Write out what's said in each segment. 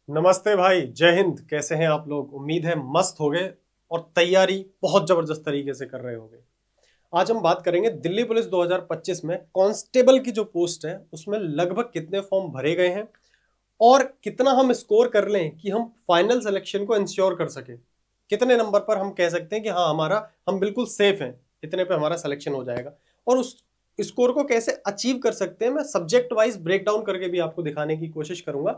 नमस्ते भाई, जय हिंद। कैसे हैं आप लोग? उम्मीद है मस्त हो गए और तैयारी बहुत जबरदस्त तरीके से कर रहे होंगे। आज हम बात करेंगे दिल्ली पुलिस 2025 में कांस्टेबल की जो पोस्ट है उसमें लगभग कितने फॉर्म भरे गए हैं और कितना हम स्कोर कर लें कि हम फाइनल सिलेक्शन को इंश्योर कर सकें। कितने नंबर पर हम कह सकते हैं कि हाँ हमारा हम बिल्कुल सेफ हैं, इतने पे हमारा सिलेक्शन हो जाएगा। और उस स्कोर को कैसे अचीव कर सकते हैं मैं सब्जेक्ट वाइज ब्रेक डाउन करके भी आपको दिखाने की कोशिश करूंगा।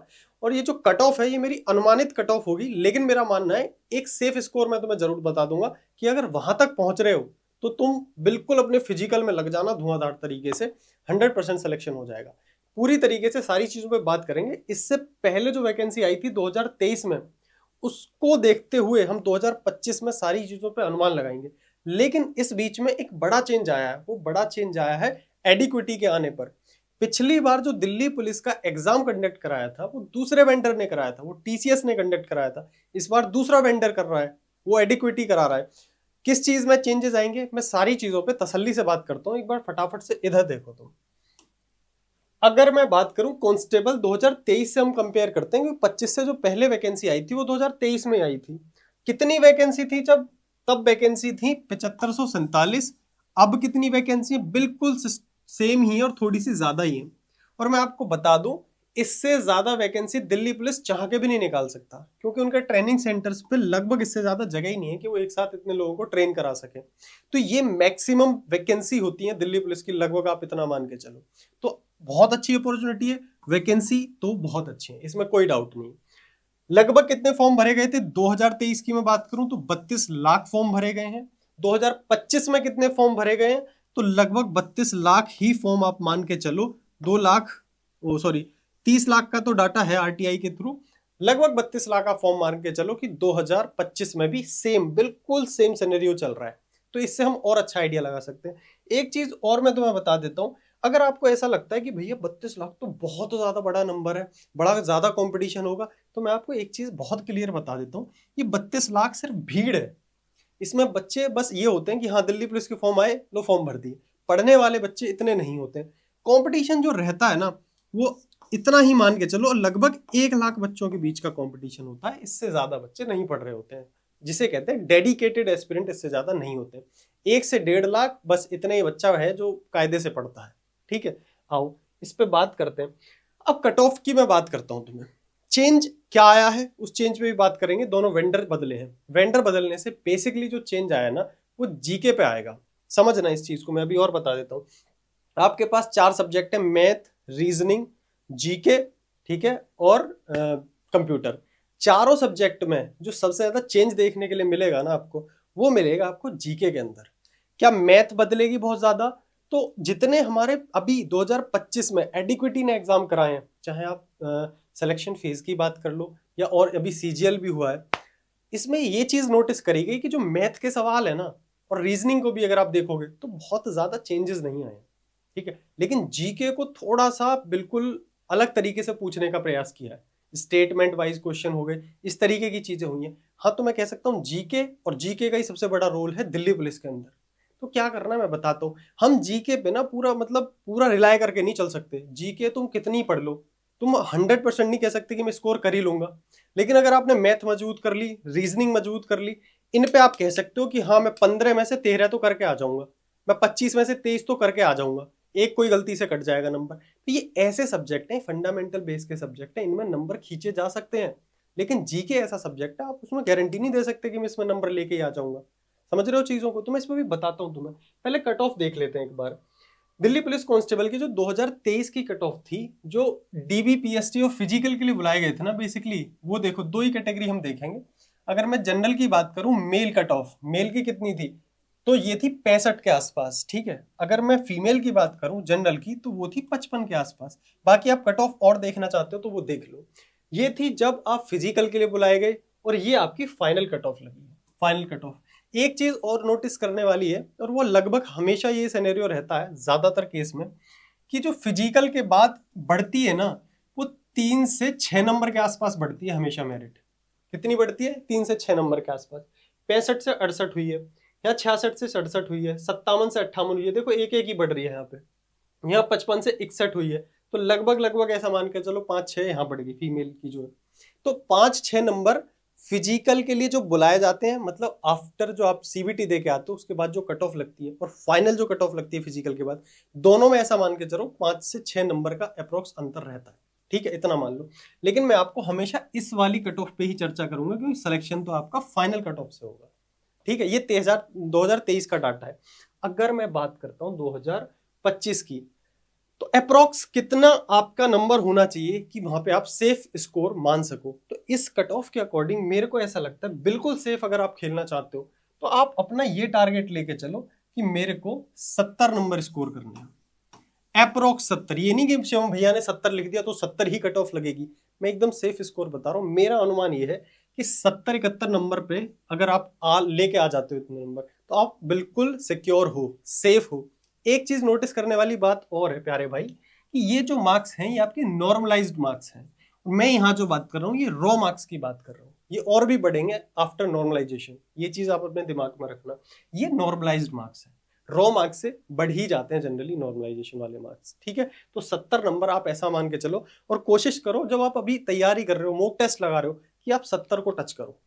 और ये जो कट ऑफ है ये मेरी अनुमानित कट ऑफ होगी, लेकिन मेरा मानना है एक सेफ स्कोर मैं तुम्हें जरूर बता दूंगा कि अगर वहां तक पहुंच रहे हो तो तुम बिल्कुल अपने फिजिकल में लग जाना धुआंधार तरीके से। 100% सिलेक्शन हो जाएगा। पूरी तरीके से सारी चीजों पे बात करेंगे। इससे पहले जो वैकेंसी आई थी 2023 में, उसको देखते हुए हम 2025 में सारी चीजों पे अनुमान लगाएंगे। लेकिन इस बीच में एक बड़ा चेंज आया है। वो बड़ा चेंज आया है एडिक्विटी के आने पर। पिछली बार जो दिल्ली पुलिस का एग्जाम कंडक्ट कराया था वो दूसरे वेंडर ने कराया था, वो टीसीएस ने कंडक्ट कराया था। इस बार दूसरा वेंडर कर रहा है, वो एडिक्विटी करा रहा है। किस चीज में चेंजेस आएंगे मैं सारी चीजों पे तसल्ली से बात करता हूं। एक बार फटाफट से इधर देखो तुम। अगर मैं बात करूं कांस्टेबल 2023 से हम कंपेयर करते हैं, क्योंकि 25 से जो पहले वैकेंसी आई थी वो 2023 में आई थी। कितनी वैकेंसी थी जब? तब वैकेंसी थी 7547। अब कितनी वैकेंसी है? बिल्कुल सेम ही है और थोड़ी सी ज्यादा ही है। और मैं आपको बता दूं, इससे ज्यादा वैकेंसी दिल्ली पुलिस चाह के भी नहीं निकाल सकता, क्योंकि उनके ट्रेनिंग सेंटर्स पे लगभग इससे ज्यादा जगह ही नहीं है कि वो एक साथ इतने लोगों को ट्रेन करा सके। तो ये मैक्सिमम वैकेंसी होती है दिल्ली पुलिस की, लगभग आप इतना मान के चलो। तो बहुत अच्छी अपॉर्चुनिटी है। वैकेंसी तो बहुत अच्छी है, इसमें कोई डाउट नहीं। लगभग कितने फॉर्म भरे गए थे 2023 की मैं बात करूं तो 32 लाख फॉर्म भरे गए हैं। 2025 में कितने फॉर्म भरे गए हैं? तो लगभग 32 लाख ही फॉर्म आप मान के चलो। 2 लाख, ओ सॉरी, 30 लाख का तो डाटा है आरटीआई के थ्रू। लगभग 32 लाख का फॉर्म मान के चलो कि 2025 में भी सेम, बिल्कुल सेम सिनेरियो चल रहा है। तो इससे हम और अच्छा आइडिया लगा सकते हैं। एक चीज और मैं तुम्हें बता देता हूं। अगर आपको ऐसा लगता है कि भैया 32 लाख तो बहुत ज्यादा बड़ा नंबर है, बड़ा ज्यादा कंपटीशन होगा, तो मैं आपको एक चीज बहुत क्लियर बता देता हूँ। ये 32 लाख सिर्फ भीड़ है। इसमें बच्चे बस ये होते हैं कि हाँ दिल्ली पुलिस के फॉर्म आए, लो फॉर्म भर दिए। पढ़ने वाले बच्चे इतने नहीं होते। कंपटीशन जो रहता है ना, वो इतना ही मान के चलो, लगभग 1 लाख बच्चों के बीच का कंपटीशन होता है। इससे ज्यादा बच्चे नहीं पढ़ रहे होते हैं, जिसे कहते हैं डेडिकेटेड एस्पिरेंट। इससे ज्यादा नहीं होते। 1 से 1.5 लाख बस इतना ही बच्चा है जो कायदे से पढ़ता है। ठीक है, आओ इस पे बात करते हैं। अब कट ऑफ की मैं बात करता हूं तुम्हें। चेंज क्या आया है उस चेंज पे भी बात करेंगे। दोनों वेंडर बदले हैं। वेंडर बदलने से बेसिकली जो चेंज आया ना, वो जीके पे आएगा। समझना इस चीज को, मैं अभी और बता देता हूँ। आपके पास 4 सब्जेक्ट है, मैथ, रीजनिंग, जीके, ठीक है, और कंप्यूटर। चारों सब्जेक्ट में जो सबसे ज्यादा चेंज देखने के लिए मिलेगा ना आपको, वो मिलेगा आपको जीके के अंदर। क्या मैथ बदलेगी बहुत ज्यादा? तो जितने हमारे अभी 2025 में एडिक्विटी ने एग्जाम कराए हैं, चाहे आप सिलेक्शन फेज की बात कर लो या और अभी सीजीएल भी हुआ है, इसमें ये चीज नोटिस करी गई कि जो मैथ के सवाल है ना, और रीजनिंग को भी अगर आप देखोगे तो बहुत ज्यादा चेंजेस नहीं आए। ठीक है, लेकिन जीके को थोड़ा सा बिल्कुल अलग तरीके से पूछने का प्रयास किया है। स्टेटमेंट वाइज क्वेश्चन हो गए, इस तरीके की चीजें हुई हैं। हाँ, तो मैं कह सकता हूँ जीके, और जीके का ही सबसे बड़ा रोल है दिल्ली पुलिस के अंदर। तो क्या करना है मैं बताता हूँ। हम जीके पे ना पूरा मतलब पूरा रिलाय करके नहीं चल सकते। जीके तुम कितनी पढ़ लो, तुम 100% नहीं कह सकते कि मैं स्कोर कर ही लूंगा। लेकिन अगर आपने मैथ मजबूत कर ली, रीजनिंग मजबूत कर ली, इन पे आप कह सकते हो कि हाँ मैं 15 में से 13 तो करके आ जाऊंगा, मैं 25 में से 23 तो करके आ जाऊंगा, एक कोई गलती से कट जाएगा नंबर। तो ये ऐसे सब्जेक्ट हैं, फंडामेंटल बेस के सब्जेक्ट हैं, इनमें नंबर खींचे जा सकते हैं। लेकिन जीके ऐसा सब्जेक्ट है, आप उसमें गारंटी नहीं दे सकते कि मैं इसमें नंबर लेके ही आ जाऊंगा। समझ रहे हो चीजों को? तो मैं इसमें भी बताता हूँ तुम्हें। पहले कट ऑफ देख लेते हैं एक बार। दिल्ली पुलिस कांस्टेबल की जो 2023 की कट ऑफ थी, जो डीबीपीएसटी और फिजिकल के लिए बुलाए गए थे ना, बेसिकली वो देखो दो ही कैटेगरी हम देखेंगे। अगर मैं जनरल की बात करूं, मेल कट ऑफ मेल की कितनी थी? तो ये थी 65 के आसपास। ठीक है, अगर मैं फीमेल की बात करूं जनरल की, तो वो थी 55 के आसपास। बाकी आप कट ऑफ और देखना चाहते हो तो वो देख लो। ये थी जब आप फिजिकल के लिए बुलाए गए, और ये आपकी फाइनल कट ऑफ लगी है। Final cut off. एक चीज और नोटिस करने वाली है, और वो लगभग हमेशा ये सिनेरियो रहता है ज्यादातर केस में, कि जो फिजिकल के बाद बढ़ती है ना, वो 3 से 6 नंबर के आसपास बढ़ती है हमेशा मेरिट। कितनी बढ़ती है? 3 से 6 नंबर के आसपास। 65 से 68 हुई है, या 66 से 67 हुई है, 57 से 58 हुई है। देखो एक एक ही बढ़ रही है यहाँ पे। यहाँ 55 से 61 हुई है। तो लगभग लगभग ऐसा मान के चलो 5-6 यहाँ बढ़ गई फीमेल की जो है। तो 5-6 नंबर फिजिकल के लिए जो बुलाए जाते हैं, मतलब आफ्टर जो आप सीबीटी दे के आते हो उसके बाद जो कट ऑफ लगती है और फाइनल जो कट ऑफ लगती है फिजिकल के बाद, दोनों में ऐसा मान के चलो 5 से 6 नंबर का अप्रोक्स अंतर रहता है। ठीक है, इतना मान लो। लेकिन मैं आपको हमेशा इस वाली कट ऑफ पे ही चर्चा करूंगा क्योंकि सिलेक्शन तो आपका फाइनल कट ऑफ से होगा। ठीक है, ये 2023 का डाटा है। अगर मैं बात करता हूं 2025 की, तो अप्रोक्स कितना आपका नंबर होना चाहिए कि वहां पे आप सेफ स्कोर मान सको? तो इस कट ऑफ के अकॉर्डिंग मेरे को ऐसा लगता है बिल्कुल सेफ अगर आप खेलना चाहते हो तो आप अपना ये टारगेट लेके चलो कि मेरे को 70 नंबर स्कोर करने हैं। अप्रोक्स 70, ये नहीं कि शिवम भैया ने 70 लिख दिया तो 70 ही कट ऑफ लगेगी। मैं एकदम सेफ स्कोर बता रहा हूँ। मेरा अनुमान ये है कि 70-71 नंबर पे अगर आप लेके आ जाते हो इतने नंबर, तो आप बिल्कुल सिक्योर हो, सेफ हो। एक चीज नोटिस करने वाली बात और है प्यारे भाई, कि ये जो मार्क्स हैं ये आपके नॉर्मलाइज्ड मार्क्स हैं। मैं यहाँ जो बात कर रहा हूँ ये रॉ मार्क्स की बात कर रहा हूँ। ये और भी बढ़ेंगे आफ्टर नॉर्मलाइजेशन, ये चीज आप अपने दिमाग में रखना। ये नॉर्मलाइज्ड मार्क्स है, रॉ मार्क्स से बढ़ ही जाते हैं जनरली नॉर्मलाइजेशन वाले मार्क्स। ठीक है, तो 70 नंबर आप ऐसा मान के चलो और कोशिश करो जब आप अभी तैयारी कर रहे हो, मॉक टेस्ट लगा रहे हो, कि आप 70 को टच करो,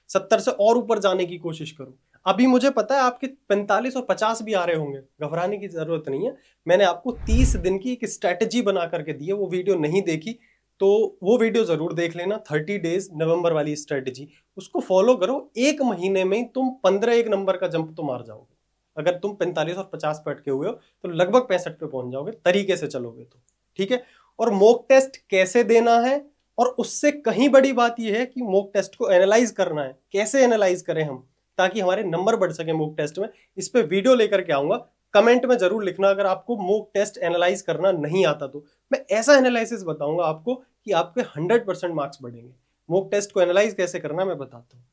70 से और ऊपर जाने की कोशिश करो। अभी मुझे पता है आपके 45 और 50 भी आ रहे होंगे, घबराने की जरूरत नहीं है। मैंने आपको 30 दिन की एक स्ट्रेटेजी बना करके दी है, वो वीडियो नहीं देखी तो वो वीडियो जरूर देख लेना, 30 डेज नवंबर वाली स्ट्रेटेजी, उसको फॉलो करो। एक महीने में तुम 15 एक नंबर का जंप तो मार जाओगे। अगर तुम 45 और 50 पे अटके हुए हो तो लगभग 65 पे पहुंच जाओगे तरीके से चलोगे तो। ठीक है, और मॉक टेस्ट कैसे देना है, और उससे कहीं बड़ी बात यह है कि मॉक टेस्ट को एनालाइज करना है। कैसे एनालाइज करें हम ताकि हमारे नंबर बढ़ सके मॉक टेस्ट में, इस पे वीडियो लेकर के आऊंगा। कमेंट में जरूर लिखना अगर आपको मॉक टेस्ट एनालाइज करना नहीं आता तो मैं ऐसा एनालिसिस बताऊंगा आपको कि आपके 100% मार्क्स बढ़ेंगे। मॉक टेस्ट को एनालाइज कैसे करना मैं बताता हूं।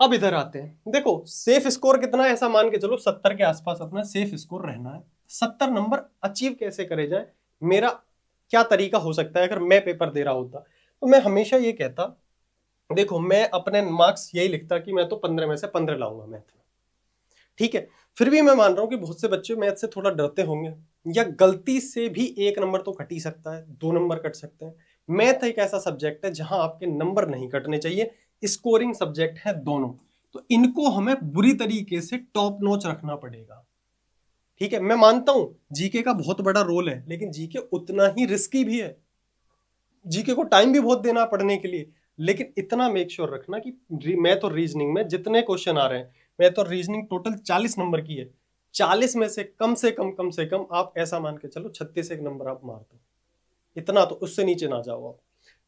अब इधर आते हैं, देखो सेफ स्कोर कितना है, ऐसा मान के चलो 70 के आसपास अपना सेफ स्कोर रहना है। 70 नंबर अचीव कैसे करे जाए, मेरा क्या तरीका हो सकता है? अगर मैं पेपर दे रहा होता तो मैं हमेशा ये कहता, देखो मैं अपने मार्क्स यही लिखता कि मैं तो 15 में से 15 लाऊंगा मैथ में। ठीक है, फिर भी मैं मान रहा हूं कि बहुत से बच्चे मैथ से थोड़ा डरते होंगे, या गलती से भी एक नंबर तो कट ही सकता है, 2 नंबर कट सकते हैं। मैथ एक ऐसा सब्जेक्ट है जहां आपके नंबर नहीं कटने चाहिए, स्कोरिंग सब्जेक्ट है दोनों। तो इनको हमें बुरी तरीके से टॉप नॉच रखना पड़ेगा। ठीक है, मैं मानता हूं जीके का बहुत बड़ा रोल है, लेकिन जीके उतना ही रिस्की भी है। जीके को टाइम भी बहुत देना पढ़ने के लिए, लेकिन इतना मेक श्योर रखना कि मैथ और रीजनिंग में जितने क्वेश्चन आ रहे हैं, मैथ और रीजनिंग टोटल 40 नंबर की है, 40 में से कम से कम आप ऐसा मान के चलो 36 एक नंबर आप मार दो। इतना तो, उससे नीचे ना जाओ आप।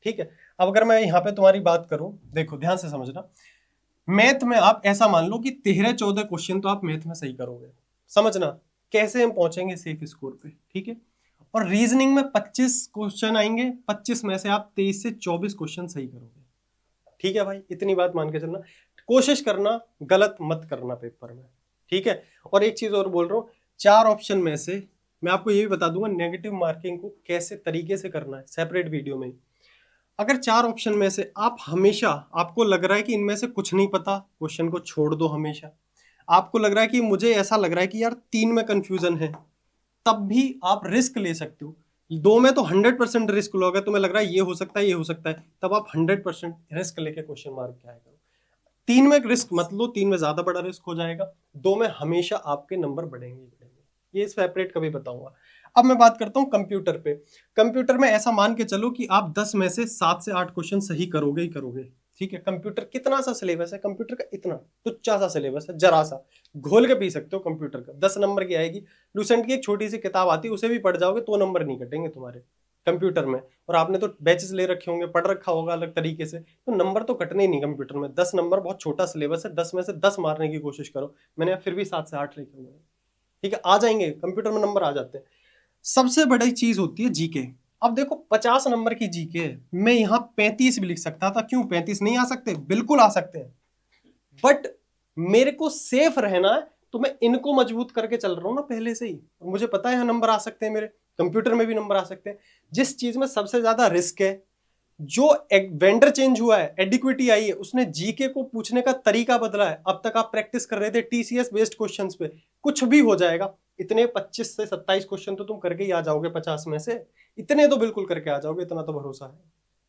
ठीक है, अब अगर मैं यहाँ पे तुम्हारी बात करूं, देखो ध्यान से समझना, मैथ में आप ऐसा मान लो कि 13-14 क्वेश्चन तो आप मैथ में सही करोगे। समझना कैसे हम पहुंचेंगे सेफ स्कोर पे। ठीक है, और रीजनिंग में 25 क्वेश्चन आएंगे, 25 में से आप 23 से 24 क्वेश्चन सही करोगे। ठीक है भाई, इतनी बात मान के चलना, कोशिश करना गलत मत करना पेपर में। ठीक है, और एक चीज और बोल रहा हूँ, 4 ऑप्शन में से मैं आपको ये भी बता दूंगा नेगेटिव मार्किंग को कैसे तरीके से करना है, सेपरेट वीडियो में। अगर 4 ऑप्शन में से आप हमेशा, आपको लग रहा है कि इनमें से कुछ नहीं पता, क्वेश्चन को छोड़ दो हमेशा। आपको लग रहा है कि मुझे ऐसा लग रहा है कि यार 3 में कंफ्यूजन है, तब भी आप रिस्क ले सकते हो। 2 में तो 100% रिस्क लोगे, तुम्हें लग रहा है ये हो सकता है ये हो सकता है, तब आप 100% रिस्क लेके क्वेश्चन मार्क के आएगा। 3 में रिस्क मत लो, 3 में ज्यादा बड़ा रिस्क हो जाएगा। 2 में हमेशा आपके नंबर बढ़ेंगे, ये सेपरेट कभी बताऊंगा। अब मैं बात करता हूँ कंप्यूटर पे। कंप्यूटर में ऐसा मान के चलो कि आप 10 में से 7 से 8 क्वेश्चन सही करोगे ही करोगे। ठीक है, कंप्यूटर कितना सा सिलेबस है, कंप्यूटर का इतना तुच्चा सा सिलेबस है, जरा सा घोल के पी सकते हो कंप्यूटर का। 10 नंबर की आएगी, लूसेंट की एक छोटी सी किताब आती है, उसे भी पढ़ जाओगे तो नंबर नहीं कटेंगे तुम्हारे कंप्यूटर में। और आपने तो बैचेस ले रखे होंगे, पढ़ रखा होगा अलग तरीके से, तो नंबर तो कटने ही नहीं कंप्यूटर में। 10 नंबर बहुत छोटा सिलेबस है, 10 में से 10 मारने की कोशिश करो। मैंने फिर भी 7 से 8 लिखे हुए हैं। ठीक है, आ जाएंगे कंप्यूटर में, नंबर आ जाते हैं। सबसे बड़ी चीज होती है जीके। अब देखो 50 नंबर की जीके है, मैं यहाँ 35 भी लिख सकता था, क्यों 35 नहीं आ सकते? बिल्कुल आ सकते हैं, बट मेरे को सेफ रहना है तो मैं इनको मजबूत करके चल रहा हूं ना पहले से ही। मुझे पता है यहाँ नंबर आ सकते हैं, मेरे कंप्यूटर में भी नंबर आ सकते हैं। जिस चीज में सबसे ज्यादा रिस्क है, जो वेंडर चेंज हुआ है, एडिक्विटी आई है, उसने जीके को पूछने का तरीका बदला है। अब तक आप प्रैक्टिस कर रहे थे टीसीएस बेस्ड क्वेश्चंस पे, कुछ भी हो जाएगा, इतने 25 से 27 क्वेश्चन तो तुम करके ही आ जाओगे 50 में से, इतने तो बिल्कुल करके आ जाओगे, इतना तो भरोसा है।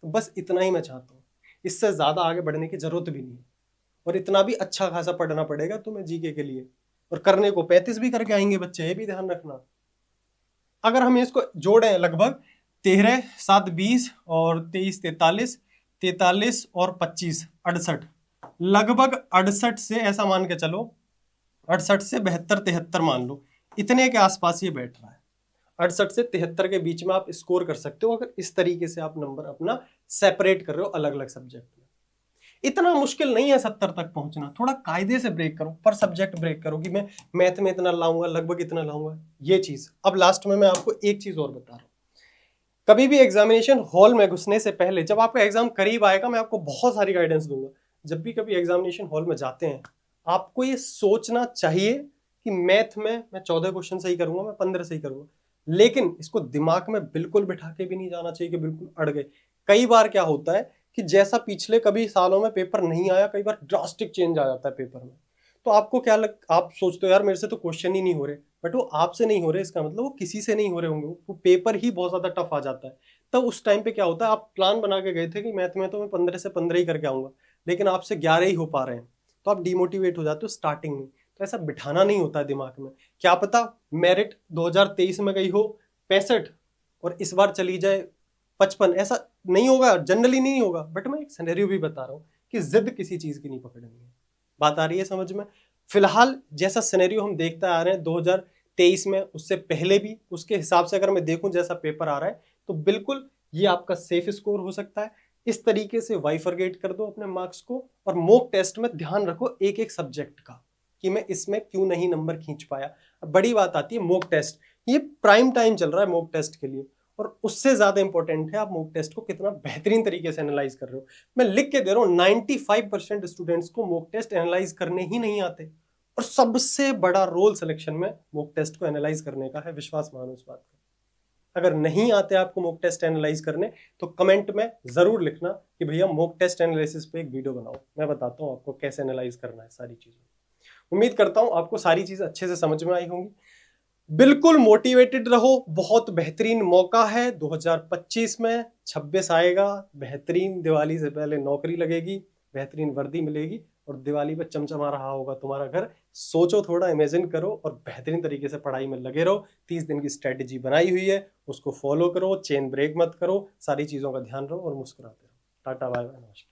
तो बस इतना ही मैं चाहता हूँ, इससे ज़्यादा आगे बढ़ने की ज़रूरत भी नहीं है। और इतना भी अच्छा खासा पढ़ना पड़ेगा तुम्हें जीके के लिए, और करने को 35 भी करके आएंगे बच्चे, ये भी ध्यान रखना। अगर हम इसको जोड़ें लगभग 13 7 20 और 23 43, 43 और 25 68, लगभग 68 से ऐसा मान के चलो 68 से 72 73 मान लो, इतने के आसपास ये बैठ रहा है। 68 से 73 के बीच में आप स्कोर कर सकते हो अगर इस तरीके से आप नंबर अपना सेपरेट कर रहे हो अलग अलग सब्जेक्ट में। इतना मुश्किल नहीं है 70 तक पहुंचना, थोड़ा कायदे से ब्रेक करो, पर सब्जेक्ट ब्रेक करो कि मैं मैथ में इतना लाऊंगा, लगभग इतना लाऊंगा, ये चीज। अब लास्ट में मैं आपको एक चीज और बता रहा हूं, कभी भी एग्जामिनेशन हॉल में घुसने से पहले, जब आपका एग्जाम करीब आएगा मैं आपको बहुत सारी गाइडेंस दूंगा, जब भी कभी एग्जामिनेशन हॉल में जाते हैं आपको ये सोचना चाहिए कि मैथ में मैं 14 क्वेश्चन सही करूंगा, मैं 15 सही करूंगा, लेकिन इसको दिमाग में बिल्कुल बिठा के भी नहीं जाना चाहिए कि बिल्कुल अड़ गए। कई बार क्या होता है कि जैसा पिछले कभी सालों में पेपर नहीं आया, कई बार ड्रास्टिक चेंज आ जाता है पेपर में, तो आपको क्या आप सोचते हो यार मेरे से तो क्वेश्चन ही नहीं हो रहे, बट वो आपसे नहीं हो रहे, इसका मतलब वो किसी से नहीं हो रहे होंगे, वो पेपर ही बहुत ज्यादा टफ आ जाता है। तब उस टाइम पे क्या होता है, आप प्लान बना के गए थे कि मैथ में तो मैं 15 से 15 ही करके आऊंगा, लेकिन आपसे 11 ही हो पा रहे हैं, तो आप डिमोटिवेट हो जाते हो स्टार्टिंग में। तो ऐसा बिठाना नहीं होता है दिमाग में, क्या पता मेरिट 2023 में गई हो 65 और इस बार चली जाए 55, ऐसा नहीं होगा, जनरली नहीं होगा, बट मैं एक सिनेरियो भी बता रहा हूँ कि जिद किसी चीज की नहीं पकड़नी है। बात आ रही है समझ में? फिलहाल जैसा सिनेरियो हम देखते आ रहे हैं 2023 में, उससे पहले भी, उसके हिसाब से अगर मैं देखूं जैसा पेपर आ रहा है, तो बिल्कुल ये आपका सेफ स्कोर हो सकता है। इस तरीके से वाइफरगेट कर दो अपने मार्क्स को, और मॉक टेस्ट में ध्यान रखो एक एक सब्जेक्ट का कि मैं इसमें क्यों नहीं नंबर खींच पाया। अब बड़ी बात आती है मॉक टेस्ट, ये प्राइम टाइम चल रहा है मॉक टेस्ट के लिए, और उससे ज्यादा इंपॉर्टेंट है आप मॉक टेस्ट को कितना बेहतरीन तरीके से एनालाइज कर रहे हो। मैं लिख के दे रहा हूँ 95% स्टूडेंट्स को मॉक टेस्ट एनालाइज करने ही नहीं आते, और सबसे बड़ा रोल सिलेक्शन में मॉक टेस्ट को एनालाइज करने का है, विश्वास मानो इस बात का। अगर नहीं आते आपको मॉक टेस्ट एनालाइज करने, तो कमेंट में जरूर लिखना कि भैया मॉक टेस्ट एनालिसिस पे एक वीडियो बनाओ, मैं बताता हूँ आपको कैसे एनालाइज करना है सारी चीजें। उम्मीद करता हूँ आपको सारी चीजें अच्छे से समझ में आई होंगी। बिल्कुल मोटिवेटेड रहो, बहुत बेहतरीन मौका है 2025 में, 26 आएगा, बेहतरीन दिवाली से पहले नौकरी लगेगी, बेहतरीन वर्दी मिलेगी, और दिवाली पे चमचमा रहा होगा तुम्हारा घर। सोचो, थोड़ा इमेजिन करो और बेहतरीन तरीके से पढ़ाई में लगे रहो। 30 दिन की स्ट्रेटेजी बनाई हुई है, उसको फॉलो करो, चेन ब्रेक मत करो, सारी चीजों का ध्यान रहो और मुस्कुराते रहो। टाटा बाय बाय, नमस्कार।